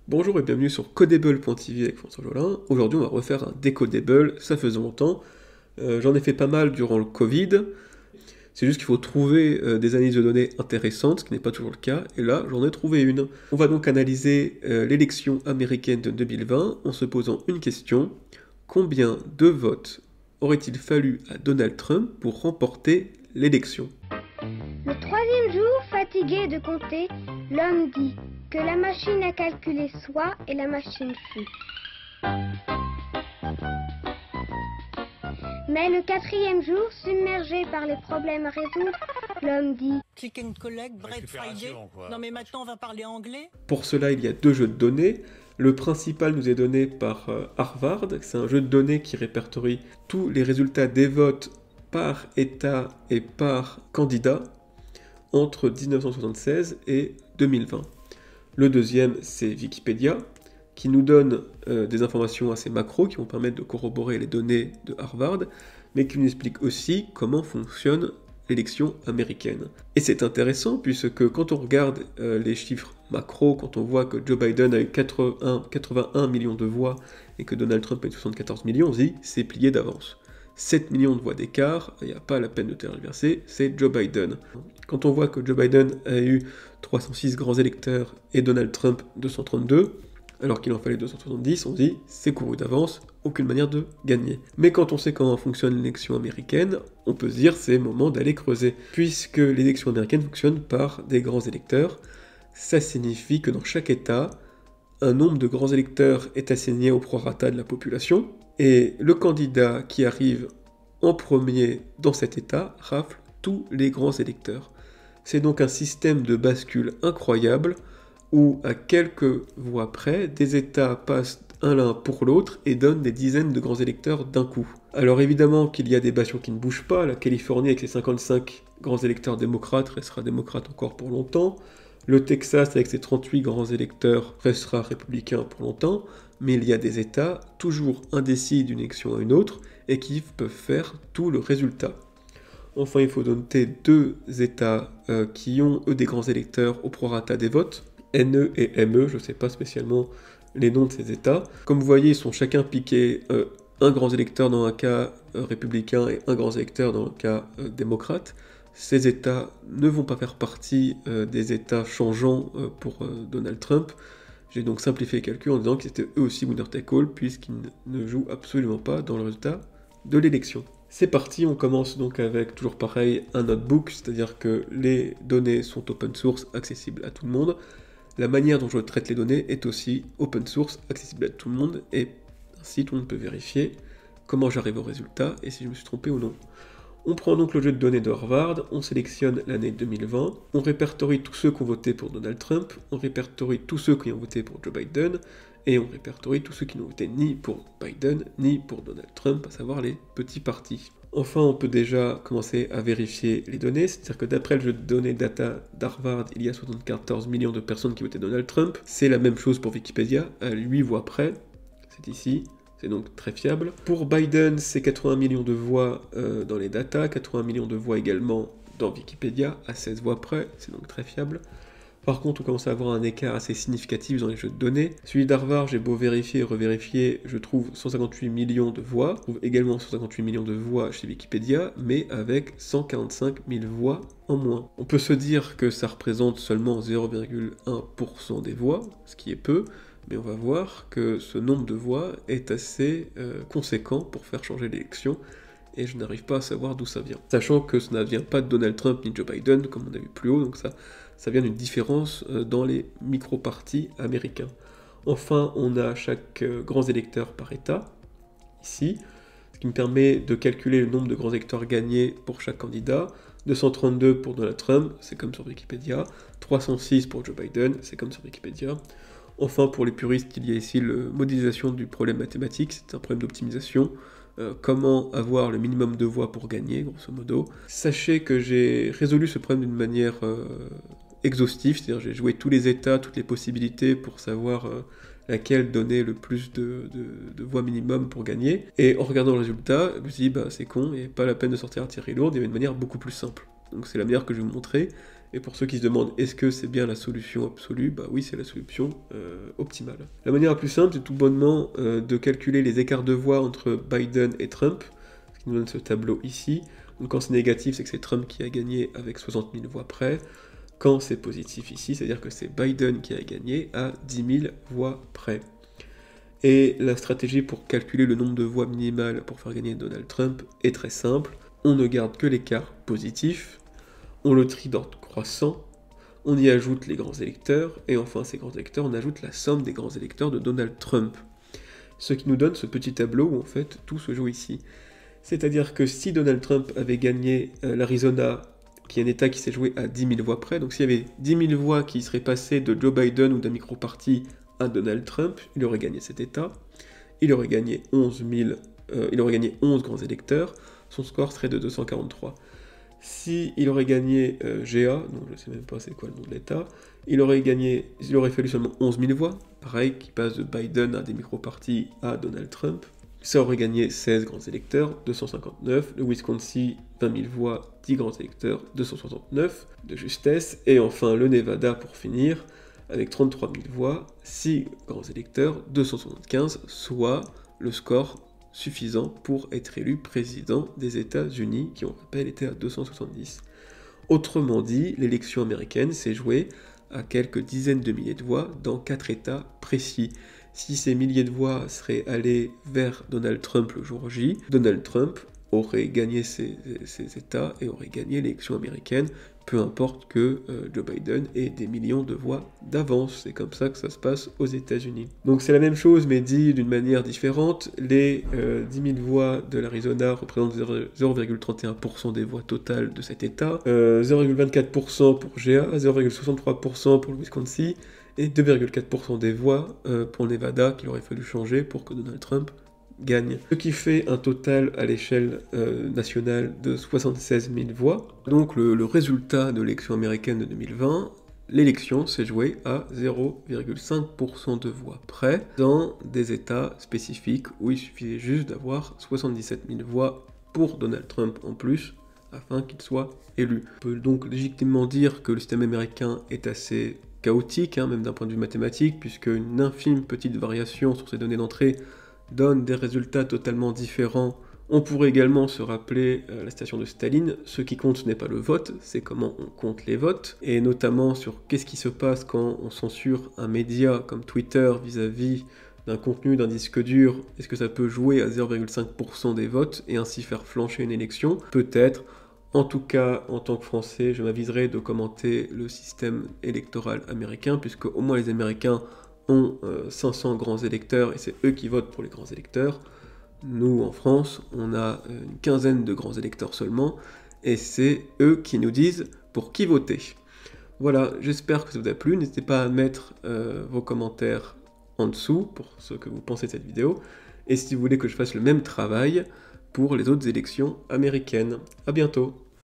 Bonjour et bienvenue sur Codable.tv avec François Jolin. Aujourd'hui on va refaire un Decodable, ça faisait longtemps. J'en ai fait pas mal durant le Covid. C'est juste qu'il faut trouver des analyses de données intéressantes, ce qui n'est pas toujours le cas, et là j'en ai trouvé une. On va donc analyser l'élection américaine de 2020 en se posant une question. Combien de votes aurait-il fallu à Donald Trump pour remporter l'élection? Le troisième jour, fatigué de compter, l'homme dit que la machine a calculé soit et la machine fut. Mais le quatrième jour, submergé par les problèmes à résoudre, l'homme dit Click and collect, Bread Friday. Non mais maintenant on va parler anglais. Pour cela, il y a deux jeux de données. Le principal nous est donné par Harvard. C'est un jeu de données qui répertorie tous les résultats des votes par État et par candidat entre 1976 et 2020. Le deuxième, c'est Wikipédia, qui nous donne des informations assez macro qui vont permettre de corroborer les données de Harvard, mais qui nous explique aussi comment fonctionne l'élection américaine. Et c'est intéressant puisque quand on regarde les chiffres macro, quand on voit que Joe Biden a eu 81 millions de voix et que Donald Trump a eu 74 millions, on se dit c'est plié d'avance. 7 millions de voix d'écart, il n'y a pas la peine de tergiverser, c'est Joe Biden. Quand on voit que Joe Biden a eu 306 grands électeurs et Donald Trump 232, alors qu'il en fallait 270, on se dit c'est couru d'avance, aucune manière de gagner. Mais quand on sait comment fonctionne l'élection américaine, on peut se dire c'est moment d'aller creuser. Puisque l'élection américaine fonctionne par des grands électeurs, ça signifie que dans chaque État, un nombre de grands électeurs est assigné au prorata de la population, et le candidat qui arrive en premier dans cet État rafle tous les grands électeurs. C'est donc un système de bascule incroyable où, à quelques voix près, des États passent un l'un pour l'autre et donnent des dizaines de grands électeurs d'un coup. Alors évidemment qu'il y a des bastions qui ne bougent pas, la Californie avec ses 55 grands électeurs démocrates restera démocrate encore pour longtemps, le Texas avec ses 38 grands électeurs restera républicain pour longtemps, mais il y a des États toujours indécis d'une élection à une autre et qui peuvent faire tout le résultat. Enfin, il faut noter deux États qui ont, eux, des grands électeurs au prorata des votes, NE et ME, je ne sais pas spécialement les noms de ces États. Comme vous voyez, ils sont chacun piqués un grand électeur dans un cas républicain et un grand électeur dans le cas démocrate. Ces États ne vont pas faire partie des États changeants pour Donald Trump. J'ai donc simplifié le calcul en disant qu'ils étaient eux aussi winner take all, puisqu'ils ne jouent absolument pas dans le résultat de l'élection. C'est parti, on commence donc avec, toujours pareil, un notebook, c'est-à-dire que les données sont open source, accessibles à tout le monde. La manière dont je traite les données est aussi open source, accessible à tout le monde, et ainsi tout le monde peut vérifier comment j'arrive au résultat et si je me suis trompé ou non. On prend donc le jeu de données de Harvard, on sélectionne l'année 2020, on répertorie tous ceux qui ont voté pour Donald Trump, on répertorie tous ceux qui ont voté pour Joe Biden, et on répertorie tous ceux qui n'ont voté ni pour Biden, ni pour Donald Trump, à savoir les petits partis. Enfin, on peut déjà commencer à vérifier les données, c'est-à-dire que d'après le jeu de données data d'Harvard, il y a 74 millions de personnes qui votaient Donald Trump. C'est la même chose pour Wikipédia, à 8 voix près, c'est ici, c'est donc très fiable. Pour Biden, c'est 80 millions de voix dans les datas, 80 millions de voix également dans Wikipédia, à 16 voix près, c'est donc très fiable. Par contre, on commence à avoir un écart assez significatif dans les jeux de données. Celui d'Harvard, j'ai beau vérifier et revérifier, je trouve 158 millions de voix. Je trouve également 158 millions de voix chez Wikipédia, mais avec 145 000 voix en moins. On peut se dire que ça représente seulement 0,1% des voix, ce qui est peu, mais on va voir que ce nombre de voix est assez conséquent pour faire changer l'élection, et je n'arrive pas à savoir d'où ça vient. Sachant que ça ne vient pas de Donald Trump ni Joe Biden, comme on a vu plus haut, donc ça vient d'une différence dans les micro-partis américains. Enfin, on a chaque grand électeur par État, ici, ce qui me permet de calculer le nombre de grands électeurs gagnés pour chaque candidat. 232 pour Donald Trump, c'est comme sur Wikipédia. 306 pour Joe Biden, c'est comme sur Wikipédia. Enfin, pour les puristes, il y a ici la modélisation du problème mathématique, c'est un problème d'optimisation. Comment avoir le minimum de voix pour gagner, grosso modo. Sachez que j'ai résolu ce problème d'une manière exhaustive, c'est-à-dire j'ai joué tous les états, toutes les possibilités pour savoir laquelle donnait le plus de voix minimum pour gagner. Et en regardant le résultat, je me suis dit, bah c'est con, et pas la peine de sortir la tirée lourde, il y avait une manière beaucoup plus simple. Donc c'est la manière que je vais vous montrer, Et pour ceux qui se demandent est-ce que c'est bien la solution absolue, bah oui, c'est la solution optimale. La manière la plus simple, c'est tout bonnement de calculer les écarts de voix entre Biden et Trump, ce qui nous donne ce tableau ici. Donc quand c'est négatif, c'est que c'est Trump qui a gagné avec 60 000 voix près. Quand c'est positif ici, c'est-à-dire que c'est Biden qui a gagné à 10 000 voix près. Et la stratégie pour calculer le nombre de voix minimales pour faire gagner Donald Trump est très simple. On ne garde que l'écart positif, on le trie d'ordre croissant, on y ajoute les grands électeurs, et enfin ces grands électeurs, on ajoute la somme des grands électeurs de Donald Trump. Ce qui nous donne ce petit tableau où en fait tout se joue ici. C'est-à-dire que si Donald Trump avait gagné l'Arizona, qui est un état qui s'est joué à 10 000 voix près, donc s'il y avait 10 000 voix qui seraient passées de Joe Biden ou d'un micro-parti à Donald Trump, il aurait gagné cet état, il aurait gagné 11 grands électeurs, son score serait de 243. Si il aurait gagné GA, donc je ne sais même pas c'est quoi le nom de l'État, il aurait fallu seulement 11 000 voix, pareil, qui passe de Biden à des micro-partis à Donald Trump. Ça aurait gagné 16 grands électeurs, 259, le Wisconsin, 20 000 voix, 10 grands électeurs, 269 de justesse, et enfin le Nevada pour finir, avec 33 000 voix, 6 grands électeurs, 275, soit le score suffisant pour être élu président des États-Unis, qui on rappelle était à 270. Autrement dit, l'élection américaine s'est jouée à quelques dizaines de milliers de voix dans 4 États précis. Si ces milliers de voix seraient allés vers Donald Trump le jour J, Donald Trump aurait gagné ces États et aurait gagné l'élection américaine, peu importe que Joe Biden ait des millions de voix d'avance. C'est comme ça que ça se passe aux États-Unis. Donc c'est la même chose, mais dit d'une manière différente. Les 10 000 voix de l'Arizona représentent 0,31% des voix totales de cet État, 0,24% pour GA, 0,63% pour le Wisconsin, et 2,4% des voix pour le Nevada qu'il aurait fallu changer pour que Donald Trump gagne. Ce qui fait un total à l'échelle nationale de 76 000 voix. Donc le résultat de l'élection américaine de 2020, l'élection s'est jouée à 0,5% de voix près dans des États spécifiques où il suffisait juste d'avoir 77 000 voix pour Donald Trump en plus afin qu'il soit élu. On peut donc légitimement dire que le système américain est assez chaotique, même d'un point de vue mathématique, puisque une infime petite variation sur ces données d'entrée donne des résultats totalement différents. On pourrait également se rappeler la citation de Staline, ce qui compte ce n'est pas le vote, c'est comment on compte les votes, et notamment sur qu'est-ce qui se passe quand on censure un média comme Twitter vis-à-vis d'un contenu d'un disque dur, est-ce que ça peut jouer à 0,5% des votes et ainsi faire flancher une élection? Peut-être. En tout cas, en tant que Français, je m'aviserai de commenter le système électoral américain, puisque au moins les Américains ont 500 grands électeurs, et c'est eux qui votent pour les grands électeurs. Nous, en France, on a une quinzaine de grands électeurs seulement, et c'est eux qui nous disent pour qui voter. Voilà, j'espère que ça vous a plu. N'hésitez pas à mettre vos commentaires en dessous pour ce que vous pensez de cette vidéo, et si vous voulez que je fasse le même travail pour les autres élections américaines. À bientôt.